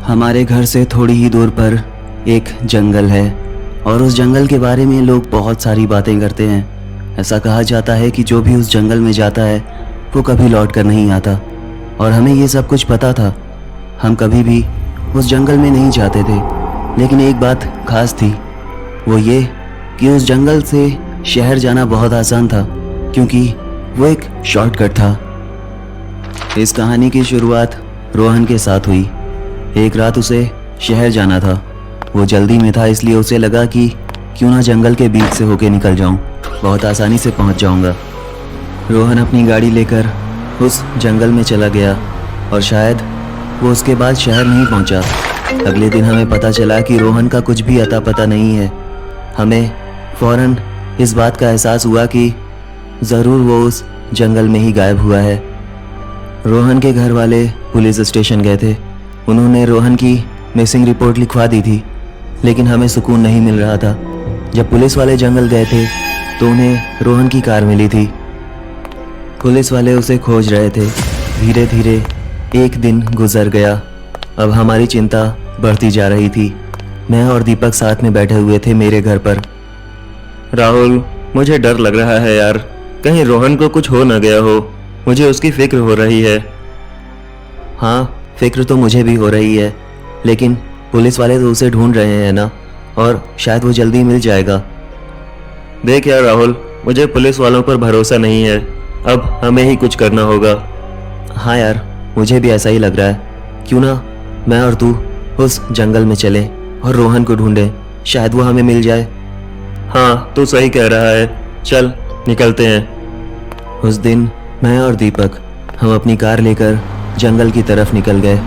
हमारे घर से थोड़ी ही दूर पर एक जंगल है और उस जंगल के बारे में लोग बहुत सारी बातें करते हैं। ऐसा कहा जाता है कि जो भी उस जंगल में जाता है वो कभी लौट कर नहीं आता, और हमें ये सब कुछ पता था। हम कभी भी उस जंगल में नहीं जाते थे, लेकिन एक बात खास थी, वो ये कि उस जंगल से शहर जाना बहुत आसान था, क्योंकि वो एक शॉर्टकट था। इस कहानी की शुरुआत रोहन के साथ हुई। एक रात उसे शहर जाना था। वो जल्दी में था, इसलिए उसे लगा कि क्यों ना जंगल के बीच से होके निकल जाऊं, बहुत आसानी से पहुंच जाऊंगा। रोहन अपनी गाड़ी लेकर उस जंगल में चला गया और शायद वो उसके बाद शहर नहीं पहुंचा। अगले दिन हमें पता चला कि रोहन का कुछ भी अता पता नहीं है। हमें फौरन इस बात का एहसास हुआ कि ज़रूर वो उस जंगल में ही गायब हुआ है। रोहन के घर वाले पुलिस स्टेशन गए थे। उन्होंने रोहन की मिसिंग रिपोर्ट लिखवा दी थी, लेकिन हमें सुकून नहीं मिल रहा था। जब पुलिस वाले जंगल गए थे तो उन्हें रोहन की कार मिली थी। पुलिस वाले उसे खोज रहे थे। धीरे धीरे एक दिन गुजर गया। अब हमारी चिंता बढ़ती जा रही थी। मैं और दीपक साथ में बैठे हुए थे मेरे घर पर। राहुल, मुझे डर लग रहा है यार, कहीं रोहन को कुछ हो न गया हो। मुझे उसकी फिक्र हो रही है। हाँ, फिक्र तो मुझे भी हो रही है, लेकिन पुलिस वाले तो उसे ढूंढ रहे हैं ना, और शायद वो जल्दी मिल जाएगा। देख यार राहुल, मुझे पुलिस वालों पर भरोसा नहीं है। अब हमें ही कुछ करना होगा। हाँ यार, मुझे भी ऐसा ही लग रहा है। क्यों ना मैं और तू उस जंगल में चलें और रोहन को ढूंढें, शायद वो हमें मिल जाए। हाँ, तू सही कह रहा है, चल निकलते हैं। उस दिन मैं और दीपक हम अपनी कार लेकर जंगल की तरफ निकल गए।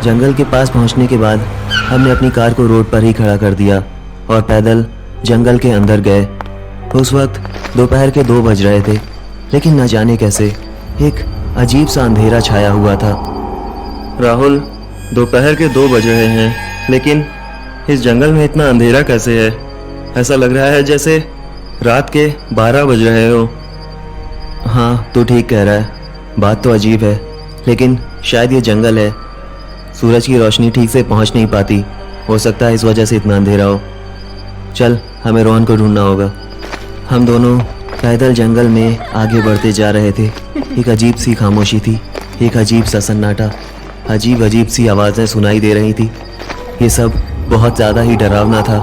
जंगल के पास पहुंचने के बाद हमने अपनी कार को रोड पर ही खड़ा कर दिया और पैदल जंगल के अंदर गए। उस वक्त दोपहर के 2 बज रहे थे, लेकिन न जाने कैसे एक अजीब सा अंधेरा छाया हुआ था। राहुल, दोपहर के 2 बज रहे हैं, लेकिन इस जंगल में इतना अंधेरा कैसे है? ऐसा लग रहा है जैसे रात के 12 बज रहे हो। हाँ, तू ठीक कह रहा है, बात तो अजीब है, लेकिन शायद ये जंगल है। सूरज की रोशनी ठीक से पहुंच नहीं पाती, हो सकता है इस वजह से इतना अंधेरा हो। चल, हमें रोहन को ढूंढना होगा। हम दोनों पैदल जंगल में आगे बढ़ते जा रहे थे। एक अजीब सी खामोशी थी, एक अजीब सा सन्नाटा, अजीब अजीब सी आवाज़ें सुनाई दे रही थी। ये सब बहुत ज़्यादा ही डरावना था।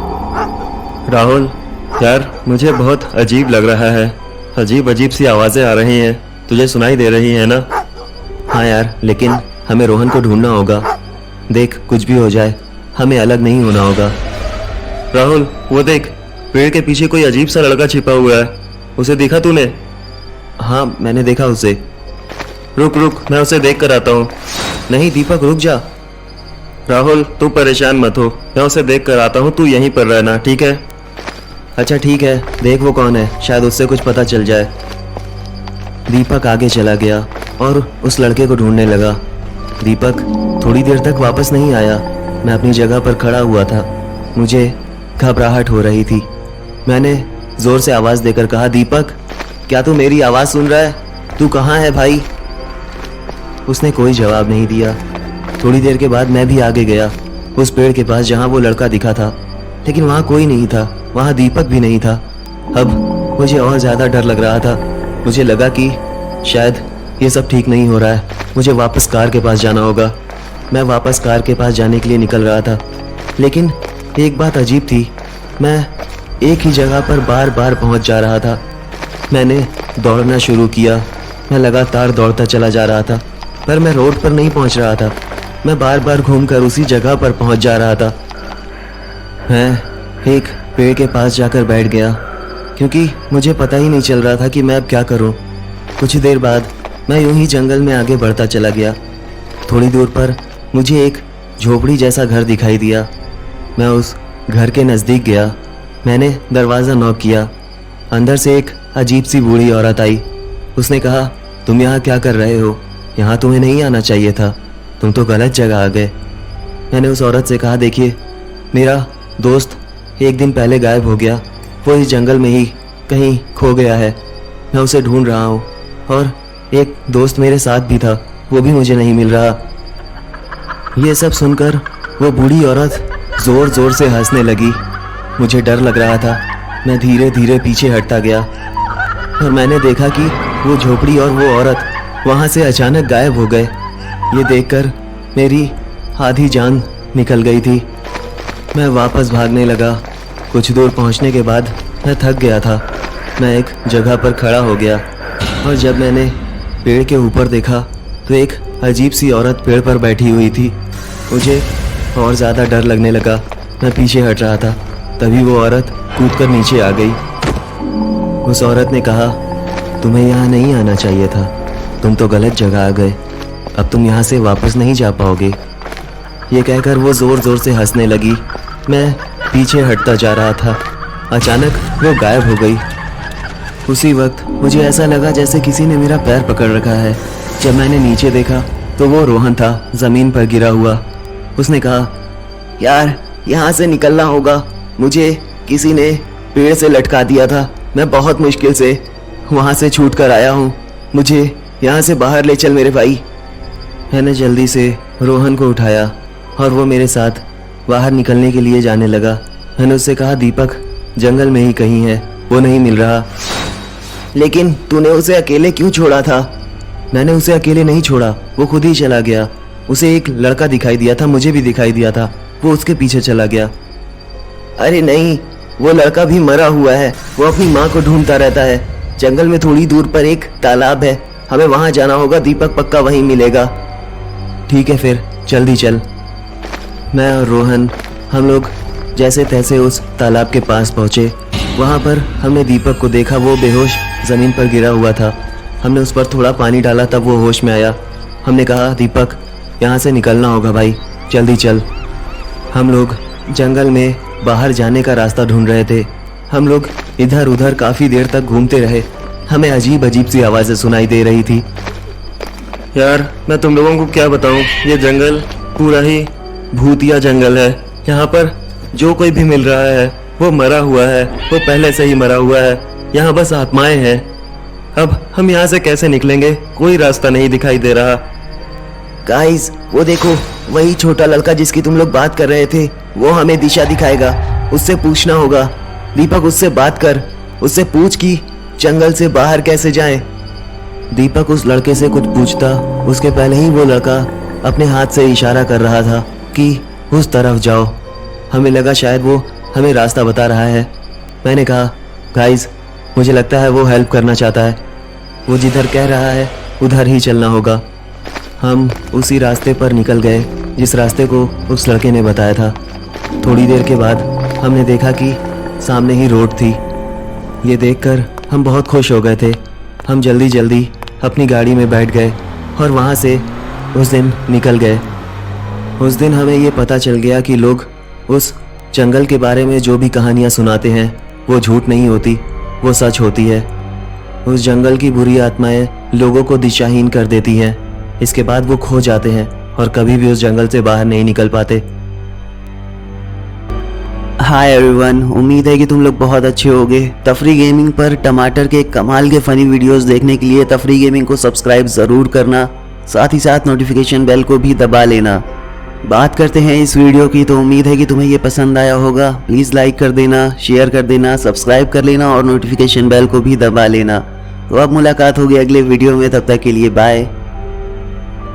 राहुल यार, मुझे बहुत अजीब लग रहा है। अजीब अजीब सी आवाज़ें आ रही हैं, तुझे सुनाई दे रही है ना? हाँ यार, लेकिन हमें रोहन को ढूंढना होगा। देख, कुछ भी हो जाए हमें अलग नहीं होना होगा। राहुल, वो देख, पेड़ के पीछे कोई अजीब सा लड़का छिपा हुआ है। उसे देखा तूने? हाँ, मैंने देखा उसे। रुक रुक, मैं उसे देख कर आता हूँ। नहीं दीपक, रुक जा। राहुल, तू परेशान मत हो, मैं उसे देख कर आता हूँ, तू यहीं पर रहना, ठीक है? अच्छा ठीक है, देख वो कौन है, शायद उससे कुछ पता चल जाए। दीपक आगे चला गया और उस लड़के को ढूंढने लगा। दीपक थोड़ी देर तक वापस नहीं आया। मैं अपनी जगह पर खड़ा हुआ था। मुझे घबराहट हो रही थी। मैंने ज़ोर से आवाज़ देकर कहा, दीपक, क्या तू मेरी आवाज़ सुन रहा है? तू कहाँ है भाई? उसने कोई जवाब नहीं दिया। थोड़ी देर के बाद मैं भी आगे गया उस पेड़ के पास जहाँ वो लड़का दिखा था, लेकिन वहाँ कोई नहीं था, वहाँ दीपक भी नहीं था। अब मुझे और ज़्यादा डर लग रहा था। मुझे लगा कि शायद ये सब ठीक नहीं हो रहा है, मुझे वापस कार के पास जाना होगा। मैं वापस कार के पास जाने के लिए निकल रहा था, लेकिन एक बात अजीब थी, मैं एक ही जगह पर बार बार पहुंच जा रहा था। मैंने दौड़ना शुरू किया। मैं लगातार दौड़ता चला जा रहा था, पर मैं रोड पर नहीं पहुंच रहा था। मैं बार बार घूमकर उसी जगह पर पहुंच जा रहा था। मैं एक पेड़ के पास जाकर बैठ गया, क्योंकि मुझे पता ही नहीं चल रहा था कि मैं अब क्या करूं। कुछ देर बाद मैं यूं ही जंगल में आगे बढ़ता चला गया। थोड़ी दूर पर मुझे एक झोपड़ी जैसा घर दिखाई दिया। मैं उस घर के नज़दीक गया। मैंने दरवाज़ा नॉक किया। अंदर से एक अजीब सी बूढ़ी औरत आई। उसने कहा, तुम यहाँ क्या कर रहे हो? यहाँ तुम्हें नहीं आना चाहिए था, तुम तो गलत जगह आ गए। मैंने उस औरत से कहा, देखिए, मेरा दोस्त एक दिन पहले गायब हो गया। वो इस जंगल में ही कहीं खो गया है। मैं उसे ढूंढ रहा हूँ, और एक दोस्त मेरे साथ भी था, वो भी मुझे नहीं मिल रहा। ये सब सुनकर वो बूढ़ी औरत ज़ोर ज़ोर से हंसने लगी। मुझे डर लग रहा था। मैं धीरे धीरे पीछे हटता गया और मैंने देखा कि वो झोपड़ी और वो औरत वहाँ से अचानक गायब हो गए। ये देखकर मेरी आधी जान निकल गई थी। मैं वापस भागने लगा। कुछ दूर पहुँचने के बाद मैं थक गया था। मैं एक जगह पर खड़ा हो गया और जब मैंने पेड़ के ऊपर देखा तो एक अजीब सी औरत पेड़ पर बैठी हुई थी। मुझे और ज़्यादा डर लगने लगा। मैं पीछे हट रहा था, तभी वो औरत कूदकर नीचे आ गई। उस औरत ने कहा, तुम्हें यहाँ नहीं आना चाहिए था, तुम तो गलत जगह आ गए, अब तुम यहाँ से वापस नहीं जा पाओगे। ये कहकर वो ज़ोर ज़ोर से हंसने लगी। मैं पीछे हटता जा रहा था। अचानक वो गायब हो गई। उसी वक्त मुझे ऐसा लगा जैसे किसी ने मेरा पैर पकड़ रखा है। जब मैंने नीचे देखा तो वो रोहन था, ज़मीन पर गिरा हुआ। उसने कहा, यार यहाँ से निकलना होगा, मुझे किसी ने पेड़ से लटका दिया था, मैं बहुत मुश्किल से वहाँ से छूट कर आया हूँ, मुझे यहाँ से बाहर ले चल मेरे भाई। मैंने जल्दी से रोहन को उठाया और वो मेरे साथ बाहर निकलने के लिए जाने लगा। मैंने उससे कहा, दीपक जंगल में ही कहीं है, वो नहीं मिल रहा। लेकिन तूने उसे अकेले क्यों छोड़ा था? मैंने उसे अकेले नहीं छोड़ा, वो खुद ही चला गया। उसे एक लड़का दिखाई दिया था, मुझे भी दिखाई दिया था, वो उसके पीछे चला गया। अरे नहीं, वो लड़का भी मरा हुआ है, वो अपनी माँ को ढूंढता रहता है। जंगल में थोड़ी दूर पर एक तालाब है, हमें वहाँ जाना होगा, दीपक पक्का वहीं मिलेगा। ठीक है फिर जल्दी चल। मैं और रोहन हम लोग जैसे तैसे उस तालाब के पास पहुँचे। वहाँ पर हमने दीपक को देखा, वो बेहोश ज़मीन पर गिरा हुआ था। हमने उस पर थोड़ा पानी डाला तब वो होश में आया। हमने कहा, दीपक यहाँ से निकलना होगा भाई, जल्दी चल। हम लोग जंगल में बाहर जाने का रास्ता ढूंढ रहे थे। हम लोग इधर उधर काफ़ी देर तक घूमते रहे। हमें अजीब अजीब सी आवाज़ें सुनाई दे रही थी। यार मैं तुम लोगों को क्या बताऊं, ये जंगल पूरा ही भूतिया जंगल है। यहाँ पर जो कोई भी मिल रहा है वो मरा हुआ है, वो पहले से ही मरा हुआ है। यहाँ बस आत्माएं हैं। अब हम यहाँ से कैसे निकलेंगे, कोई रास्ता नहीं दिखाई दे रहा। गाइस वो देखो, वही छोटा लड़का जिसकी तुम लोग बात कर रहे थे, वो हमें दिशा दिखाएगा। उससे पूछना होगा। दीपक उससे बात कर, उससे पूछ कि जंगल से बाहर कैसे जाएं। दीपक उस लड़के से कुछ पूछता, उसके पहले ही वो लड़का अपने हाथ से इशारा कर रहा था कि उस तरफ जाओ। हमें लगा शायद वो हमें रास्ता बता रहा है। मैंने कहा, गाइस मुझे लगता है वो हेल्प करना चाहता है, वो जिधर कह रहा है उधर ही चलना होगा। हम उसी रास्ते पर निकल गए जिस रास्ते को उस लड़के ने बताया था। थोड़ी देर के बाद हमने देखा कि सामने ही रोड थी। ये देखकर हम बहुत खुश हो गए थे। हम जल्दी जल्दी अपनी गाड़ी में बैठ गए और वहाँ से उस दिन निकल गए। उस दिन हमें ये पता चल गया कि लोग उस जंगल के बारे में जो भी कहानियाँ सुनाते हैं वो झूठ नहीं होती, वो सच होती है। उस जंगल की बुरी आत्माएं लोगों को दिशाहीन कर देती हैं। इसके बाद वो खो जाते हैं और कभी भी उस जंगल से बाहर नहीं निकल पाते। हाय एवरीवन, उम्मीद है कि तुम लोग बहुत अच्छे होगे। तफरी गेमिंग पर टमाटर के कमाल के फनी वीडियोस देखने के लिए तफरी गेमिंग को सब्सक्राइब ज़रूर करना, साथ ही साथ नोटिफिकेशन बेल को भी दबा लेना। बात करते हैं इस वीडियो की, तो उम्मीद है कि तुम्हें ये पसंद आया होगा। प्लीज़ लाइक कर देना, शेयर कर देना, सब्सक्राइब कर लेना और नोटिफिकेशन बेल को भी दबा लेना। तो अब मुलाकात होगी अगले वीडियो में, तब तक के लिए बाय।